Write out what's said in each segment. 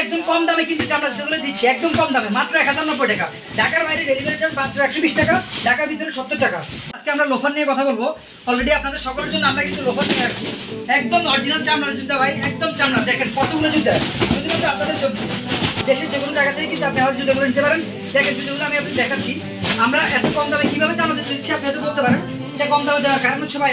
একদম কম দামে কিন্তু চামড়া জুতোগুলো দিচ্ছি, একদম কম দামে, মাত্র 1090 টাকা। ঢাকার বাইরে ডেলিভারি চার্জ মাত্র 120 টাকা, ঢাকার ভিতরে 70 টাকা। আজকে আমরা লোফার নিয়ে কথা বলবো। অলরেডি আপনাদের সকলের জন্য আমরা কিন্তু লোফার নিয়ে আসছি, একদম অরিজিনাল চামড়ার জুতা ভাই, একদম চামড়া। দেখেন কতগুলো জুতা, শুধুমাত্র আপনাদের জন্য। দেশের যে কোনো জায়গা থেকে কিন্তু আপনি আমার জুতোগুলো নিতে পারেন। দেখেন জুতোগুলো আমি আপনাদের দেখাচ্ছি। আমরা এত কম দামে কিভাবে চামড়া দিচ্ছি আপনি হয়তো বলতে পারেন এটা কম দামে দেওয়ার কারণ হচ্ছে ভাই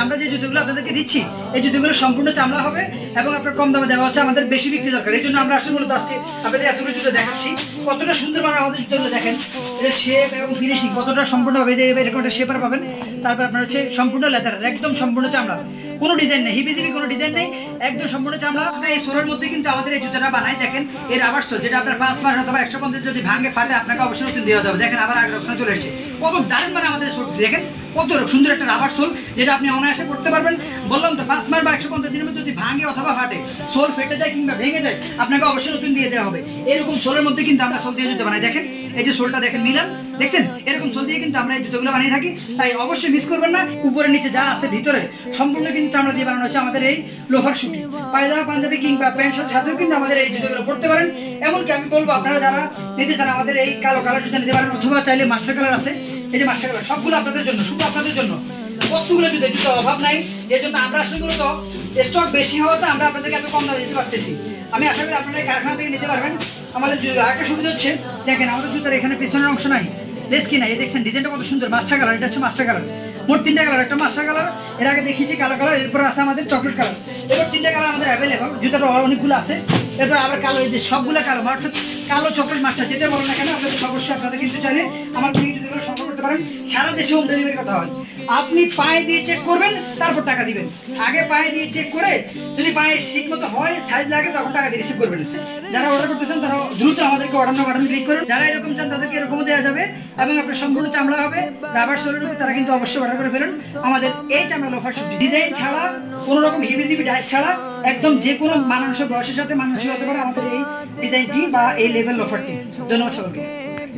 আমরা যে জুতোগুলো আপনাদেরকে দিচ্ছি এই জুতোগুলো সম্পূর্ণ চামড়া হবে এবং আপনার কম দামে দেওয়া হচ্ছে, আমাদের বেশি বিক্রি দরকার। এই জন্য আমরা আসলে মূলত আজকে আপনাদের এতগুলো জুতো দেখাচ্ছি। কতটা সুন্দর ভাবে আমাদের জুতোগুলো দেখেন, এটা শেপ এবং ফিনিশিং কতটা সম্পূর্ণভাবে এরকম একটা শেপার পাবেন। তারপর আপনার হচ্ছে সম্পূর্ণ লেদার, একদম সম্পূর্ণ চামড়া, কোনো ডিজাইন নেই, হিবিজিবি কোনো ডিজাইন নেই, একদম সম্পূর্ণ চামড়া। আমরা এই সোলের মধ্যে কিন্তু আমাদের এই জুতাটা বানাই। দেখেন এর আবার সোল, যেটা আপনার 5 মাস অথবা 150 যদি ভাঙে ফাটে আপনাকে অবশ্যই নতুন দেওয়া যাবে। দেখেন আবার আগের অপশন চলে এসেছে, কত দারুণ মানে আমাদের সোল। দেখেন কত সুন্দর একটা রাবার সোল, যেটা আপনি অনায়াসে করতে পারবেন। বললাম তো 5 মাস বা 150 দিনের মধ্যে যদি ভাঙে অথবা ফাটে, সোল ফেটে যায় কিংবা ভেঙে যায়, আপনাকে অবশ্যই নতুন দিয়ে দেওয়া হবে। এরকম সোলের মধ্যে কিন্তু আমরা সোল দিয়ে জুতো বানাই। দেখেন এই যে সোলটা দেখেন মিলান, দেখছেন এরকম সোল দিয়ে কিন্তু আমরা এই জুতোগুলো বানিয়ে থাকি। তাই অবশ্যই মিস করবেন না। উপরে নিচে যা আছে ভিতরে সম্পূর্ণ কিন্তু চামড়া দিয়ে বানানো হচ্ছে আমাদের এই লোফার শুটি। পায়জামা পাঞ্জাবি কিংবা প্যান্ট শার্ট সাথেও কিন্তু আমাদের এই জুতোগুলো পরতে পারেন। এমনকি আমি বলবো আপনারা যারা নিতে চান আমাদের এই কালো কালার জুতো নিতে পারেন, অথবা চাইলে মাস্টার কালার আছে, এই যে মাস্টার কালার, সবগুলো আপনাদের জন্য, শুধু আপনাদের জন্য। কতগুলো জুতো অভাব নাই, এর জন্য আমরা আসলে মূলত স্টক বেশি হওয়াতে আমরা আপনাদেরকে এত কম দামে দিতে পারতেছি। আমি আশা করি আপনারা এই কারখানা থেকে নিতে পারবেন। আমাদের আরেকটা সুবিধা হচ্ছে দেখেন আমাদের জুতার এখানে পেছনের অংশ নাই, লেস কি নাই, দেখছেন ডিজাইনটা কত সুন্দর, মাস্টার কালার। এটা হচ্ছে মাস্টার কালার, মোট 3টা কালার, একটা মাস্টার কালার, এর আগে দেখিয়েছি কালো কালার, এরপর আছে আমাদের চকলেট কালার। এবার 3টা কালার আমাদের অ্যাভেলেবল, জুতাটা অনেকগুলো আছে। এরপর আবার কালো, এই যে সবগুলো কালো, অর্থাৎ কালো চকলেট মাস্টার যেটা বলেন না কেন, আপনাদের অবশ্যই আপনাদের কিন্তু চাইলে আমার থেকে জুতোগুলো সংগ্রহ করতে পারেন। সারা দেশে হোম ডেলিভারি কথা হয়। আপনি পায়ে দিয়ে চেক করবেন, তারপর টাকা দিবেন। আগে পায়ে দিয়ে চেক করে যদি পায়ে ঠিক মতো হয়, সাইজ লাগে, তখন টাকা দিয়ে রিসিভ করবেন। যারা অর্ডার করতেছেন তারা দ্রুত আমাদেরকে অর্ডার নাও বাটন ক্লিক করুন। যারা এরকম চান তাদেরকে এরকমও দেওয়া যাবে এবং আপনার সম্পূর্ণ চামড়া হবে, রাবার সোলের উপর, তারা কিন্তু অবশ্যই অর্ডার করে ফেলুন আমাদের এই চামড়া লোফার শুটি। ডিজাইন ছাড়া, কোনো রকম হিবিজিবি ডাইস ছাড়া, একদম যে কোনো মানানসই বয়সের সাথে মানানসই হতে পারে আমাদের এই ডিজাইনটি বা এই লেভেল লোফারটি। ধন্যবাদ সকলকে।